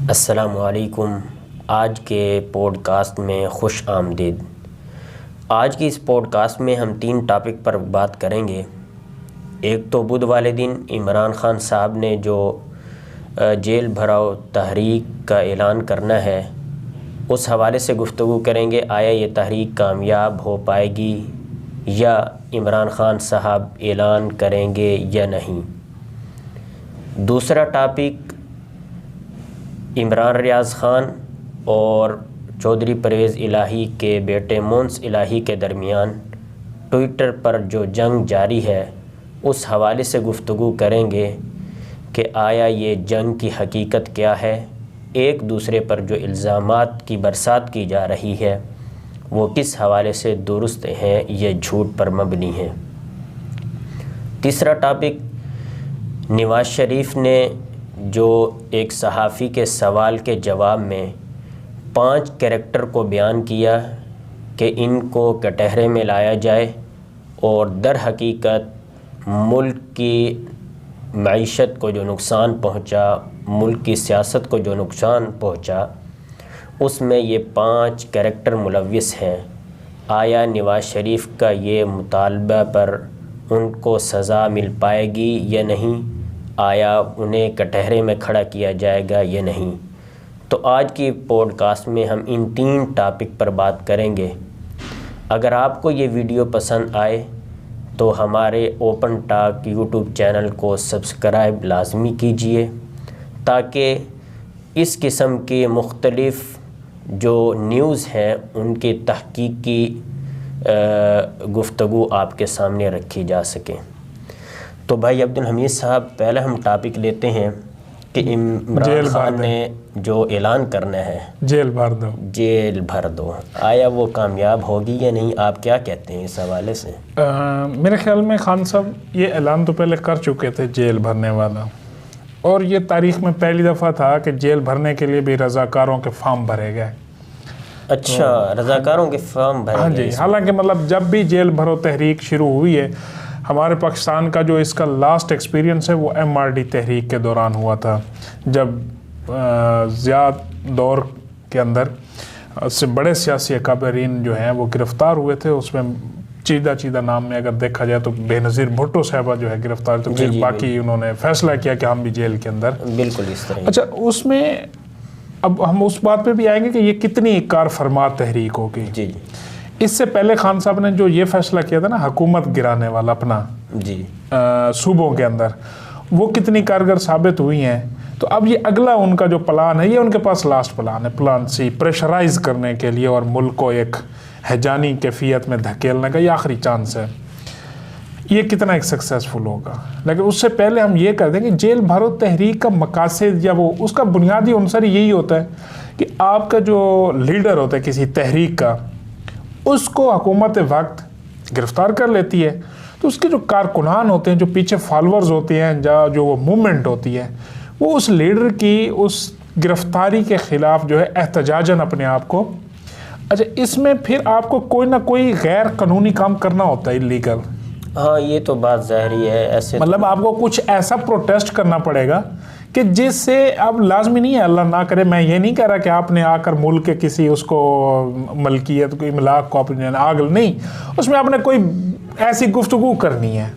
अस्सलामुअलैकुम। आज के पॉडकास्ट में खुश आमदीद। आज की इस पॉडकास्ट में हम 3 टॉपिक पर बात करेंगे। एक तो बुध वाले दिन इमरान खान साहब ने जो जेल भराव तहरीक का ऐलान करना है, उस हवाले से गुफ्तगू करेंगे। आया ये तहरीक कामयाब हो पाएगी या इमरान खान साहब ऐलान करेंगे या नहीं। दूसरा टॉपिक इमरान रियाज़ ख़ान और चौधरी परवेज़ इलाही के बेटे मोन्स इलाही के दरमियान ट्विटर पर जो जंग जारी है, उस हवाले से गुफ्तगू करेंगे कि आया ये जंग की हकीकत क्या है, एक दूसरे पर जो इल्ज़ामात की बरसात की जा रही है वो किस हवाले से दुरुस्त हैं, ये झूठ पर मबनी है। तीसरा टॉपिक नवाज़ शरीफ ने जो एक सहाफ़ी के सवाल के जवाब में 5 कैरेक्टर को बयान किया कि इनको कटहरे में लाया जाए और दर हकीकत मुल्क की मईशत को जो नुकसान पहुंचा, मुल्क की सियासत को जो नुकसान पहुंचा, उसमें ये 5 कैरेक्टर मुलव्विस हैं। आया नवाज़ शरीफ का ये मुतालबा पर उनको सज़ा मिल पाएगी या नहीं, आया उन्हें कटहरे में खड़ा किया जाएगा या नहीं। तो आज की पॉडकास्ट में हम इन 3 टॉपिक पर बात करेंगे। अगर आपको ये वीडियो पसंद आए तो हमारे ओपन टॉक यूट्यूब चैनल को सब्सक्राइब लाजमी कीजिए, ताकि इस किस्म के मुख्तलिफ़ जो न्यूज़ हैं उनकी तहकीकी गुफ्तगू आपके सामने रखी जा सके। तो भाई अब्दुल हमीद साहब, पहले हम टॉपिक लेते हैं कि इमरान खान ने जो ऐलान करना है जेल भर दो, आया वो कामयाब होगी या नहीं, आप क्या कहते हैं इस हवाले से? मेरे ख्याल में खान साहब ये ऐलान तो पहले कर चुके थे जेल भरने वाला, और ये तारीख़ में पहली दफ़ा था कि जेल भरने के लिए भी रज़ाकारों के फॉर्म भरे गए। अच्छा, तो रज़ाकारों के फॉर्म भरे? हाँ जी। हालांकि मतलब जब भी जेल भरो तहरीक शुरू हुई है, हमारे पाकिस्तान का जो इसका लास्ट एक्सपीरियंस है वो MRD तहरीक के दौरान हुआ था, जब ज़ियाद दौर के अंदर से बड़े सियासी अकाबरीन जो हैं वो गिरफ़्तार हुए थे। उसमें चीदा नाम में अगर देखा जाए तो बेनज़ीर भुट्टो साहबा जो है गिरफ़्तार, तो फिर बाकी उन्होंने फ़ैसला किया कि हम भी जेल के अंदर। बिल्कुल इस तरह। अच्छा, उसमें अब हम उस बात पे भी आएंगे कि ये कितनी कार फरमा तहरीक होगी। जी। इससे पहले खान साहब ने जो ये फैसला किया था ना, हुकूमत गिराने वाला अपना सूबों के अंदर, वो कितनी कारगर साबित हुई हैं। तो अब ये अगला उनका जो प्लान है, ये उनके पास लास्ट प्लान है, प्लान सी, प्रेशराइज करने के लिए और मुल्क को एक हैजानी कैफियत में धकेलने का ये आखिरी चांस है। ये कितना एक सक्सेसफुल होगा। लेकिन उससे पहले हम ये कर देंगे, जेल भरो तहरीक का मकासद या वो उसका बुनियादी अंसर यही होता है कि आपका जो लीडर होता है किसी तहरीक का, उसको हुकूमत वक्त गिरफ़्तार कर लेती है, तो उसके जो कारकुनान होते हैं, जो पीछे फॉलोअर्स होते हैं, जो वो मूवमेंट होती है, वो उस लीडर की उस गिरफ़्तारी के ख़िलाफ़ जो है एहतजाजन अपने आप को, अच्छा इसमें फिर आपको कोई ना कोई गैर कानूनी काम करना होता है, इलीगल। हाँ, ये तो बात ज़ाहिरी है। ऐसे मतलब आपको कुछ ऐसा प्रोटेस्ट करना पड़ेगा कि जिससे अब लाजमी नहीं है, अल्लाह ना करे, मैं ये नहीं कह रहा कि आपने आकर मुल्क के किसी उसको मलकियत को इमलाक को अपने आग नहीं, उसमें आपने कोई ऐसी गुफ्तगू करनी है।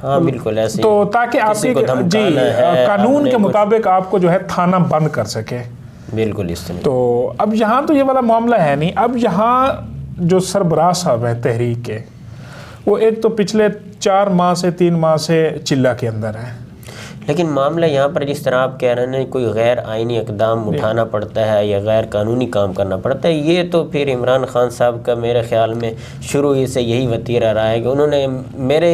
हाँ बिल्कुल ऐसे, तो ताकि आपकी कानून के मुताबिक आपको जो है थाना बंद कर सके। बिल्कुल इस तरह। तो अब यहाँ तो ये वाला मामला है नहीं। अब यहाँ जो सरबराह साहब है तहरीक के, वो एक तो पिछले 4 माह से 3 माह से चिल्ला के अंदर है। लेकिन मामला यहाँ पर जिस तरह आप कह रहे हैं, कोई गैर आइनी इक़दाम उठाना पड़ता है या गैर कानूनी काम करना पड़ता है, ये तो फिर इमरान खान साहब का मेरे ख़्याल में शुरू ही से यही वतीरा रहा है कि उन्होंने मेरे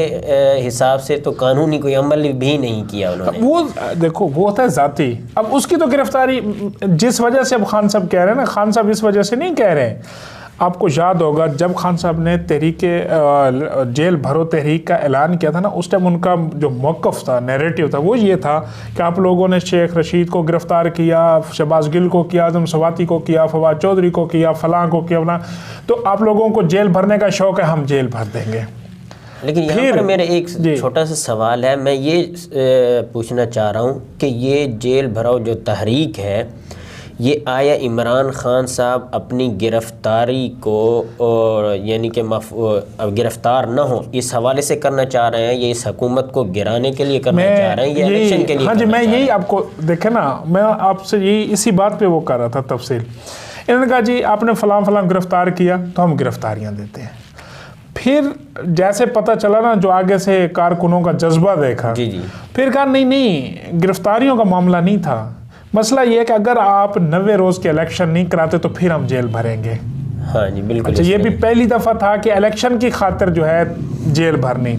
हिसाब से तो कानूनी कोई अमल भी नहीं किया उन्होंने। वो देखो, वो होता है ज़ाती। अब उसकी तो गिरफ्तारी जिस वजह से अब खान साहब कह रहे हैं ना, खान साहब इस वजह से नहीं कह रहे हैं। आपको याद होगा जब खान साहब ने जेल भरो तहरीक का ऐलान किया था ना, उस टाइम उनका जो मौक़िफ़ था, नैरेटिव था, वो ये था कि आप लोगों ने शेख रशीद को गिरफ़्तार किया, शहबाज गिल को किया, आज़म सवाती को किया, फवाद चौधरी को किया, फलां को किया ना, तो आप लोगों को जेल भरने का शौक़ है, हम जेल भर देंगे। लेकिन यहाँ पर मेरे एक छोटा सा सवाल है, मैं ये पूछना चाह रहा हूँ कि ये जेल भराओ जो तहरीक है, ये आया इमरान खान साहब अपनी गिरफ्तारी को और यानी कि गिरफ्तार न हो इस हवाले से करना चाह रहे हैं, ये इस हुकूमत को गिराने के लिए करना चाह रहे हैं, ये इलेक्शन के लिए? हाँ जी, मैं यही आपको देखे ना, मैं आपसे यही इसी बात पे वो कर रहा था तफसील। इन्होंने कहा जी आपने फलां फलां गिरफ्तार किया तो हम गिरफ्तारियाँ देते हैं। फिर जैसे पता चला ना, जो आगे से कारकुनों का जज्बा देखा, जी जी, फिर कहा नहीं गिरफ्तारियों का मामला नहीं था, मसला ये है कि अगर आप 90 रोज़ के इलेक्शन नहीं कराते तो फिर हम जेल भरेंगे। हाँ जी बिल्कुल। अच्छा, ये भी पहली दफ़ा था कि इलेक्शन की खातिर जो है जेल भरनी।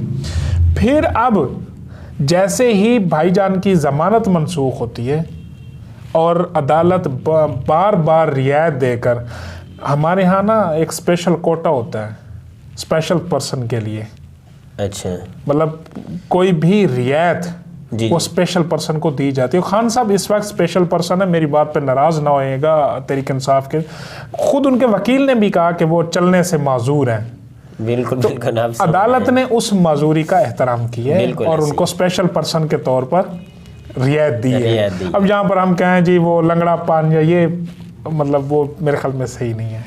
फिर अब जैसे ही भाईजान की ज़मानत मनसूख होती है और अदालत बार बार रियायत देकर, हमारे यहाँ ना एक स्पेशल कोटा होता है स्पेशल पर्सन के लिए। अच्छा, मतलब कोई भी रियायत वो स्पेशल पर्सन को दी जाती है। खान साहब इस वक्त स्पेशल पर्सन है, मेरी बात पे नाराज ना होएगा तहरीक इंसाफ के, खुद उनके वकील ने भी कहा कि वो चलने से माजूर हैं। बिल्कुल तो बिल्कुल, अदालत ने उस माजूरी का एहतराम किया है और उनको स्पेशल पर्सन के तौर पर रियायत दी है। अब यहाँ पर हम कहें जी वो लंगड़ा पान या ये, मतलब वो मेरे ख्याल में सही नहीं है।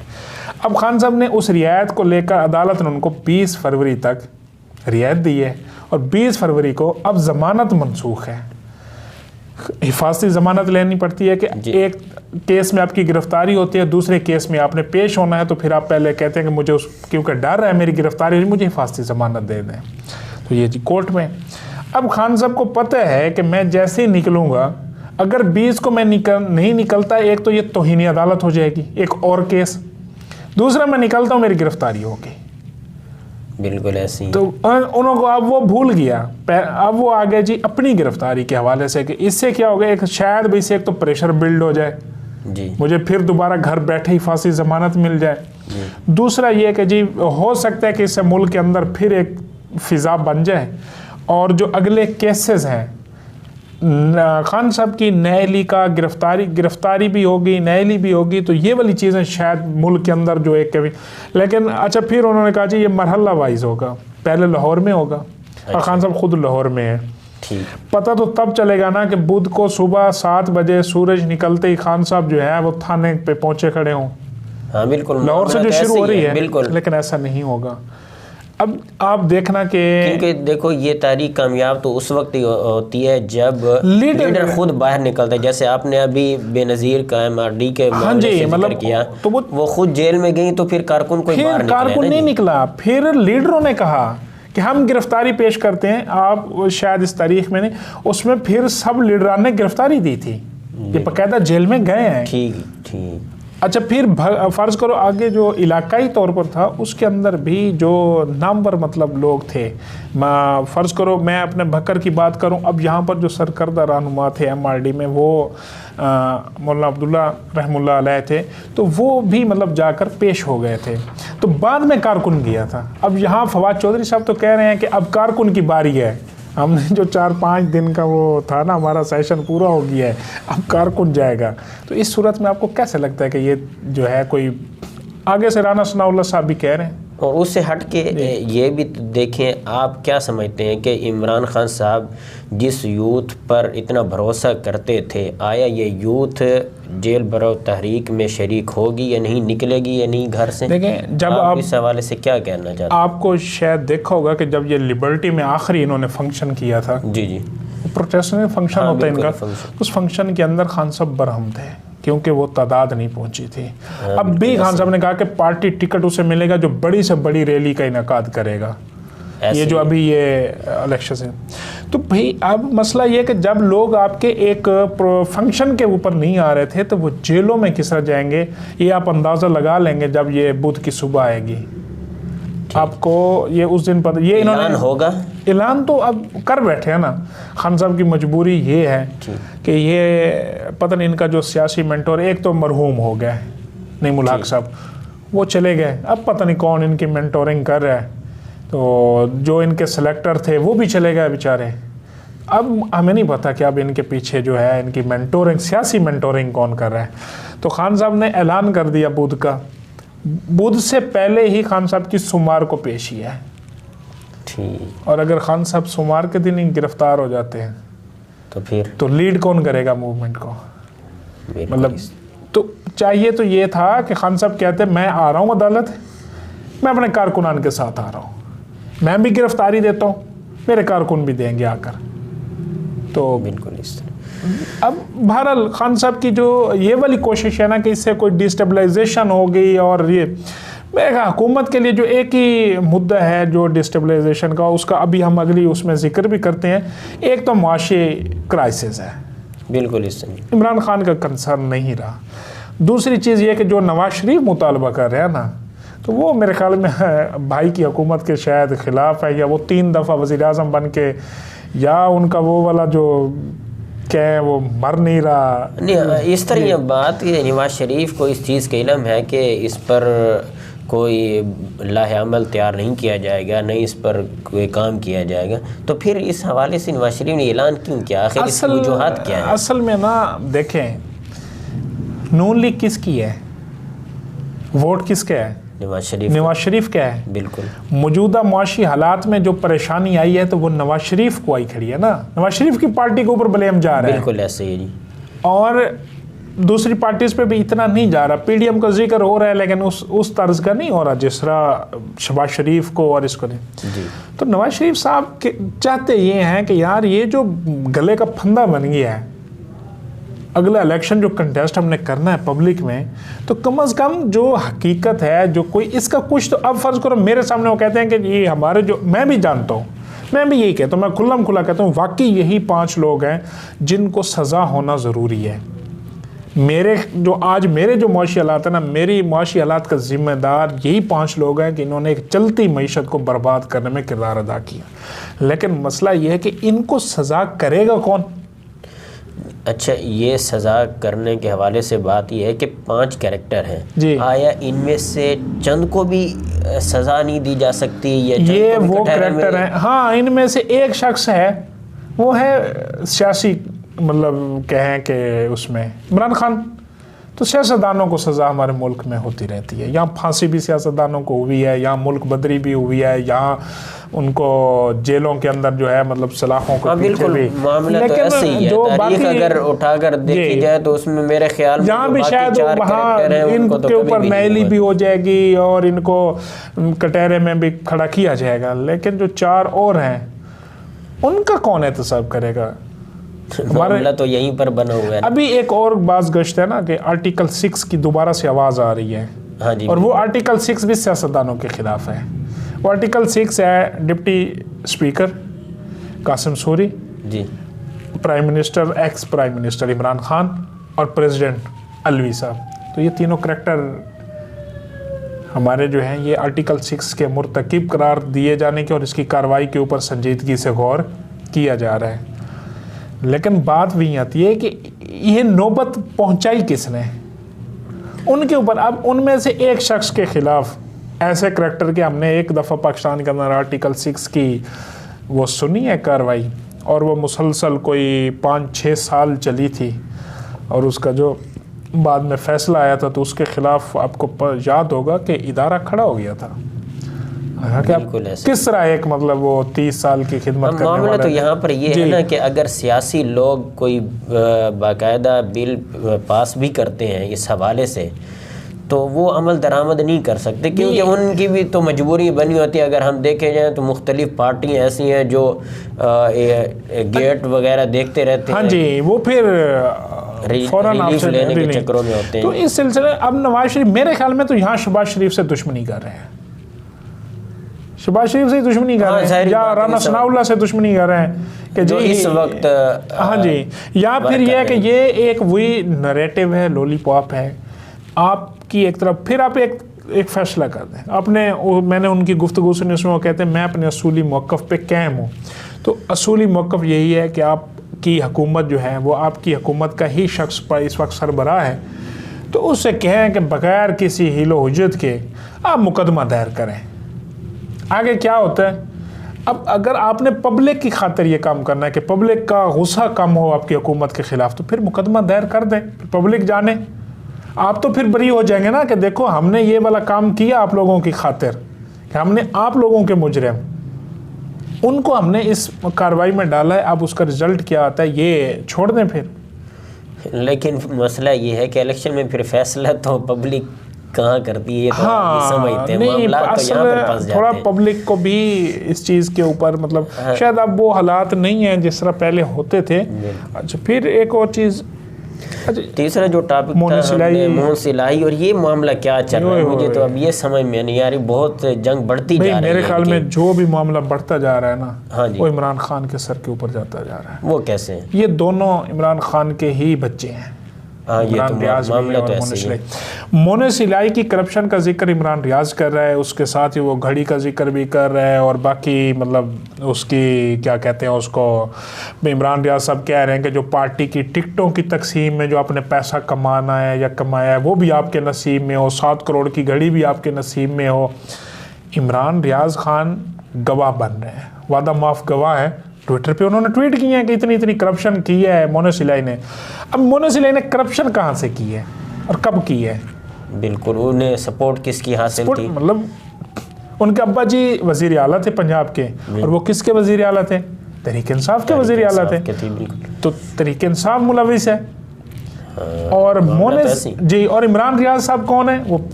अब खान साहब ने उस रियायत को लेकर अदालत ने उनको 20 फरवरी तक रियायत दी है और 20 फरवरी को अब ज़मानत मनसूख है। हिफाजती ज़मानत लेनी पड़ती है कि एक केस में आपकी गिरफ्तारी होती है, दूसरे केस में आपने पेश होना है, तो फिर आप पहले कहते हैं कि मुझे क्योंकि डर है मेरी गिरफ्तारी, मुझे हिफाजती ज़मानत दे दें, तो ये जी कोर्ट में। अब खान साहब को पता है कि मैं जैसे ही निकलूँगा, अगर 20 को मैं नहीं निकलता, एक तो ये तौहीन अदालत हो जाएगी, एक और केस, दूसरा मैं निकलता हूँ मेरी गिरफ्तारी होगी। बिल्कुल ऐसी। तो उनको अब वो भूल गया, अब वो आगे जी अपनी गिरफ्तारी के हवाले से कि इससे क्या होगा, एक शायद भाई से एक तो प्रेशर बिल्ड हो जाए जी, मुझे फिर दोबारा घर बैठे ही फांसी ज़मानत मिल जाए। दूसरा ये कि जी हो सकता है कि इससे मुल्क के अंदर फिर एक फिज़ा बन जाए और जो अगले केसेस हैं खान साहब की न्यायाली का गिरफ्तारी भी होगी, न्यायाली भी होगी, तो ये वाली चीज़ें शायद मुल्क के अंदर जो एक कभी, लेकिन अच्छा फिर उन्होंने कहा जी ये मरहला वाइज होगा, पहले लाहौर में होगा। और खान साहब खुद लाहौर में है। पता तो तब चलेगा ना कि बुध को सुबह 7 बजे सूरज निकलते ही खान साहब जो है वो थाने पे पहुंचे खड़े हों। हाँ बिल्कुल, लाहौर से जो शुरू हो रही है बिल्कुल, लेकिन ऐसा नहीं होगा। अब आप देखना कि क्योंकि देखो ये तारीख कामयाब तो उस वक्त ही होती है जब लीडर खुद बाहर निकलता है। जैसे आपने अभी बेनज़ीर का MRD के मामले से जिक्र किया, तो वो खुद जेल में गई तो फिर कारकुन कोई बाहर निकला, कारकुन नहीं निकला। फिर लीडरों ने कहा कि हम गिरफ्तारी पेश करते हैं, आप शायद इस तारीख में नहीं, उसमें फिर सब लीडरान ने गिरफ्तारी दी थी, ये बाकायदा जेल में गए हैं। ठीक। अच्छा, फिर फ़र्ज़ करो आगे जो इलाकाई तौर पर था उसके अंदर भी जो नामवर मतलब लोग थे, फ़र्ज़ करो मैं अपने भक्कर की बात करूं, अब यहाँ पर जो सरकर्दा रहनुमा थे MRD में वो मौलाना अब्दुल्ला रहमुल्लाह अलैह थे, तो वो भी मतलब जाकर पेश हो गए थे, तो बाद में कारकुन गया था। अब यहाँ फवाद चौधरी साहब तो कह रहे हैं कि अब कारकुन की बारी है, हमने जो 4-5 दिन का वो था ना हमारा सेशन पूरा हो गया है, अब कारकुन जाएगा। तो इस सूरत में आपको कैसे लगता है कि ये जो है कोई आगे से राना सनाउल्लाह साहब भी कह रहे हैं, और उससे हट के ये भी देखें, आप क्या समझते हैं कि इमरान खान साहब जिस यूथ पर इतना भरोसा करते थे, आया ये यूथ जेल भरो तहरीक में शरीक होगी या नहीं, निकलेगी या नहीं घर से? देखें, जब आप इस हवाले से क्या कहना चाहते हैं? आपको शायद देखा होगा कि जब ये लिबर्टी में आखिरी इन्होंने फंक्शन किया था, जी प्रोटेस्टेंट फंक्शन होता है इनका, उस फंक्शन के अंदर खान साहब बरहम थे क्योंकि वो तादाद नहीं पहुंची थी। अब भी खान साहब ने कहा कि पार्टी टिकट उसे मिलेगा जो बड़ी से बड़ी रैली का इनेकाद करेगा, ये जो अभी ये इलेक्शन है। तो भाई अब मसला ये कि जब लोग आपके एक फंक्शन के ऊपर नहीं आ रहे थे तो वो जेलों में किस तरह जाएंगे, ये आप अंदाज़ा लगा लेंगे जब ये बुध की सुबह आएगी आपको, ये उस दिन पता, ये इन्होंने होगा ऐलान तो अब कर बैठे हैं ना। खान साहब की मजबूरी ये है कि ये पता नहीं इनका जो सियासी मेंटोर, एक तो मरहूम हो गए नईमुल हक साहब, वो चले गए, अब पता नहीं कौन इनकी मेंटोरिंग कर रहा है, तो जो इनके सेलेक्टर थे वो भी चले गए बेचारे। अब हमें नहीं पता कि अब इनके पीछे जो है इनकी मेंटोरिंग, सियासी मेंटोरिंग कौन कर रहा है। तो खान साहब ने ऐलान कर दिया बुध का, बुध से पहले ही खान साहब की सोमवार को पेशी है। ठीक। और अगर खान साहब सोमवार के दिन ही गिरफ्तार हो जाते हैं तो फिर तो लीड कौन करेगा मूवमेंट को? मतलब तो चाहिए तो ये था कि खान साहब कहते मैं आ रहा हूँ अदालत, मैं अपने कारकुनान के साथ आ रहा हूँ, मैं भी गिरफ्तारी देता हूँ, मेरे कारकुन भी देंगे आकर। तो बिल्कुल इस तरह अब बहरहाल खान साहब की जो ये वाली कोशिश है ना कि इससे कोई डिस्टेबलाइजेशन हो गई, और ये हुकूमत के लिए जो एक ही मुद्दा है जो डिस्टेबलाइजेशन का, उसका अभी हम अगली उसमें जिक्र भी करते हैं। एक तो मुआशी क्राइसिस है, बिल्कुल इस तरह इमरान खान का कंसर्न नहीं रहा। दूसरी चीज़ ये कि जो नवाज शरीफ मुतालबा कर रहे हैं ना, तो वो मेरे ख्याल में भाई की हुकूमत के शायद ख़िलाफ़ है, या वो 3 दफ़ा वज़ीर आज़म बन के, या उनका वो वाला जो क्या है वो मर नहीं रहा। नहीं, इस तरह ये बात कि नवाज शरीफ को इस चीज़ का इल्म है कि इस पर कोई लाहे अमल तैयार नहीं किया जाएगा, नहीं इस पर कोई काम किया जाएगा, तो फिर इस हवाले से नवाज शरीफ ने ऐलान क्यों किया? आखिर इसकी वजूहात क्या है? असल में ना देखें, नून लीग किसकी है, वोट किसका है? नवाज शरीफ क्या है? बिल्कुल। मौजूदा मुआशी हालात में जो परेशानी आई है तो वो नवाज शरीफ को आई खड़ी है ना, नवाज शरीफ की पार्टी के ऊपर ब्लेम जा रहा है। बिल्कुल ऐसे ही जी। और दूसरी पार्टीज पे भी इतना नहीं जा रहा, पीडीएम का जिक्र हो रहा है लेकिन उस तर्ज का नहीं हो रहा जिस तरह शहबाज शरीफ को और इसको नहीं जी। तो नवाज शरीफ साहब चाहते ये हैं कि यार ये जो गले का फंदा बन गया है, अगला इलेक्शन जो कंटेस्ट हमने करना है पब्लिक में, तो कम से कम जो हकीकत है, जो कोई इसका कुछ तो, अब फर्ज करो मेरे सामने वो कहते हैं कि ये हमारे जो, मैं भी जानता हूँ, मैं भी यही कहता हूँ, मैं खुल्लम खुला कहता हूँ, वाकई यही 5 लोग हैं जिनको सज़ा होना ज़रूरी है। मेरे जो मुआशी हालात है ना, मेरी मुआशी हालात का जिम्मेदार यही 5 लोग हैं कि इन्होंने एक चलती मईशत को बर्बाद करने में किरदार अदा किया। लेकिन मसला ये है कि इनको सज़ा करेगा कौन? अच्छा, ये सज़ा करने के हवाले से बात यह है कि 5 कैरेक्टर हैं, आया इनमें से चंद को भी सज़ा नहीं दी जा सकती? ये वो कैरेक्टर हैं, हाँ, इनमें से एक शख्स है, वो है सियासी, मतलब कहें कि उसमें इमरान खान। तो सियासतदानों को सज़ा हमारे मुल्क में होती रहती है, यहाँ फांसी भी सियासतदानों को हुई है, यहाँ मुल्क बदरी भी हुई है, यहाँ उनको जेलों के अंदर जो है मतलब सलाखों को बिल्कुल भी। मामला तो ऐसे ही है, जो तारीख अगर उठाकर देखी जाए तो उसमें मेरे ख्याल में यहाँ भी शायद वहाँ इनके ऊपर मैली भी हो जाएगी और इनको कटहरे में भी खड़ा किया जाएगा, लेकिन जो 4 और हैं उनका कौन एहतसाब करेगा? मामला तो यहीं पर बना हुआ है। अभी एक और बात गश्त है ना कि आर्टिकल 6 की दोबारा से आवाज़ आ रही है। हाँ जी। और वो आर्टिकल 6 भी सियासतदानों के खिलाफ है। वो आर्टिकल 6 है deputy speaker Qasim Suri ji, prime minister, ex prime minister Imran Khan और प्रेसिडेंट अलवी साहब। तो ये तीनों करैक्टर हमारे जो हैं ये आर्टिकल 6 के मुर्तकिब करार दिए जाने के और इसकी कार्रवाई के ऊपर संजीदगी से गौर किया जा रहा है। लेकिन बात भी आती है कि ये नौबत पहुंचाई किसने उनके ऊपर? अब उनमें से एक शख्स के खिलाफ ऐसे करैक्टर के हमने एक दफ़ा पाकिस्तान के अंदर आर्टिकल 6 की वो सुनी है कार्रवाई, और वो मुसलसल कोई 5-6 साल चली थी, और उसका जो बाद में फैसला आया था तो उसके खिलाफ आपको याद होगा कि इदारा खड़ा हो गया था। किस तरह एक मतलब वो 30 साल की खिदमत करने वाले। मामला तो यहाँ पर ये है ना कि अगर सियासी लोग कोई बाकायदा बिल पास भी करते हैं इस हवाले से, तो वो अमल दरामद नहीं कर सकते, क्योंकि उनकी भी तो मजबूरी बनी होती है। अगर हम देखे जाएं तो मुख्तलिफ पार्टियाँ ऐसी हैं जो गेट वगैरह देखते रहते हैं। हाँ जी, वो फिर फौरन आपसे लेने के चक्करों में होते हैं। तो इस सिलसिले अब नवाज शरीफ मेरे ख्याल में तो यहाँ शहबाज शरीफ से दुश्मनी कर रहे हैं, शहबाज शरीफ से दुश्मनी कर रहे हैं, या राना सनाउल्लाह से दुश्मनी कर रहे हैं कि जो इस वक्त हाँ जी, या फिर यह है कि ये एक वही नरेटिव है, लॉलीपॉप है आपकी एक तरफ। फिर आप एक फैसला कर दें अपने, मैंने उनकी गुफ्तगू सुनी, उसमें वो कहते हैं मैं अपने असूली मौक़िफ़ पे कायम हूँ। तो असूली मौक़िफ़ यही है कि आपकी हुकूमत जो है वो आपकी हुकूमत का ही शख्स पर इस वक्त सरबराह है, तो उससे कहें कि बगैर किसी हीलो हुज्जत के आप मुकदमा दायर करें। आगे क्या होता है, अब अगर आपने पब्लिक की खातिर ये काम करना है कि पब्लिक का गुस्सा कम हो आपकी हुकूमत के ख़िलाफ़, तो फिर मुकदमा दायर कर दें, पब्लिक जाने। आप तो फिर बरी हो जाएंगे ना कि देखो हमने ये वाला काम किया आप लोगों की खातिर, कि हमने आप लोगों के मुजरिम उनको हमने इस कार्रवाई में डाला है, अब उसका रिज़ल्ट क्या आता है ये छोड़ दें फिर। लेकिन मसला ये है कि इलेक्शन में फिर फैसला तो पब्लिक कहाँ करती है, तो हाँ, समझते हैं नहीं, मामला तो असल यहाँ पर फंस थोड़ा जाते हैं। पब्लिक को भी इस चीज़ के ऊपर मतलब शायद अब वो हालात नहीं हैं जिस तरह पहले होते थे। अच्छा, फिर एक और चीज़, अच्छा, तीसरा जो टॉपिक मोहन सिलाई, मोहन सिलाई, और ये मामला क्या चल रहा है मुझे तो अब ये समझ में नहीं आ रही, बहुत जंग बढ़ती जा रही है। मेरे ख्याल में जो भी मामला बढ़ता जा रहा है ना, हाँ जी, वो इमरान खान के सर के ऊपर जाता जा रहा है। वो कैसे? ये दोनों इमरान खान के ही बच्चे हैं। हाँ, ये तो मामला तो ऐसे ही। मोहन सिलाई की करप्शन का जिक्र इमरान रियाज कर रहा है, उसके साथ ही वो घड़ी का जिक्र भी कर रहा है, और बाकी मतलब उसकी क्या कहते हैं उसको, इमरान रियाज साहब कह रहे हैं कि जो पार्टी की टिकटों की तकसीम में जो आपने पैसा कमाना है या कमाया है वो भी आपके नसीब में हो, 7 करोड़ की घड़ी भी आपके नसीब में हो। इमरान रियाज खान गवाह बन रहे हैं, वादा माफ गवाह है। ट्विटर पे उन्होंने ट्वीट किए हैं कि इतनी इतनी करप्शन की है मोहन सिलाई ने। अब मोहन सिलाई ने करप्शन कहाँ से की है और कब की है? बिल्कुल, उन्हें सपोर्ट किसकी हासिल थी? मतलब उनके अब्बा जी वजीर आला थे पंजाब के, और वो किसके वजीर आला थे? तहरीक इंसाफ के वजीर आला थे। तो तहरीक इंसाफ मुलविस है। और मोहन जी और इमरान रियाज साहब कौन है? वो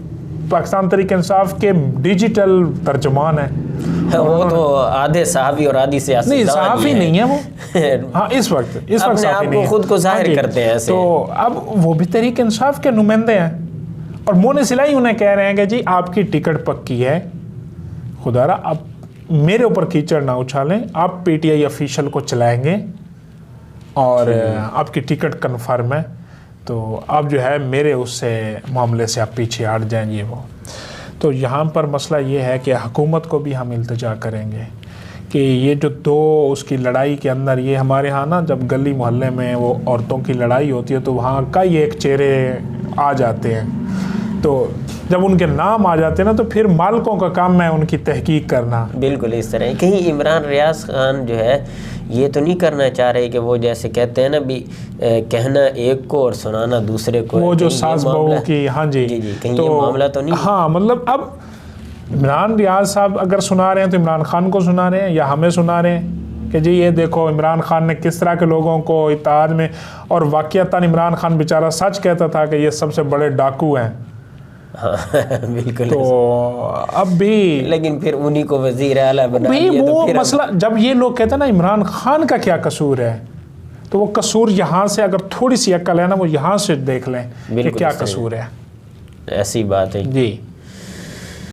पाकिस्तान तहरीक इंसाफ के डिजिटल तर्जुमान है। वो तो आधे सहाफ़ी और आधी सियासी नहीं, सहाफ़ी नहीं है वो। हाँ, इस वक्त सहाफ़ी नहीं है, खुद को जाहिर करते हैं ऐसे। तो अब वो भी तहरीक इंसाफ के नुमाइंदे हैं, और मोहन सिलाई उन्हें कह रहे हैं कि जी आपकी टिकट पक्की है, खुदारा आप मेरे ऊपर कीचड़ ना उछालें, आप पीटीआई ऑफिशियल को चलाएंगे और आपकी टिकट कन्फर्म है, तो आप जो है मेरे उससे मामले से आप पीछे हट जाएंगे। वो तो यहाँ पर मसला ये है कि हुकूमत को भी हम इल्तिजा करेंगे कि ये जो दो उसकी लड़ाई के अंदर, ये हमारे यहाँ ना जब गली मोहल्ले में वो औरतों की लड़ाई होती है तो वहाँ कई एक चेहरे आ जाते हैं, तो जब उनके नाम आ जाते हैं ना तो फिर मालिकों का काम है उनकी तहकीक करना। बिल्कुल इस तरह। कहीं इमरान रियाज खान जो है ये तो नहीं करना चाह रहे कि वो जैसे कहते हैं ना भी कहना एक को और सुनाना दूसरे को, वो जो सास बहू की, हाँ जी, कहीं ये मामला तो नहीं? हाँ, मतलब अब इमरान रियाज साहब अगर सुना रहे हैं तो इमरान खान को सुना रहे हैं या हमें सुना रहे हैं कि जी ये देखो इमरान खान ने किस तरह के लोगों को इत्तेहाद में, और वाक़ियतन इमरान खान बेचारा सच कहता था कि ये सबसे बड़े डाकू हैं। हाँ, बिल्कुल। तो अब भी लेकिन फिर उन्हीं को वजीर आला बना दिया, वो तो फिर मसला जब ये लोग कहते हैं ना इमरान खान का क्या कसूर है, तो वो कसूर यहाँ से अगर थोड़ी सी अक्ल है ना वो यहाँ से देख लें कि क्या कसूर है। ऐसी बात है जी।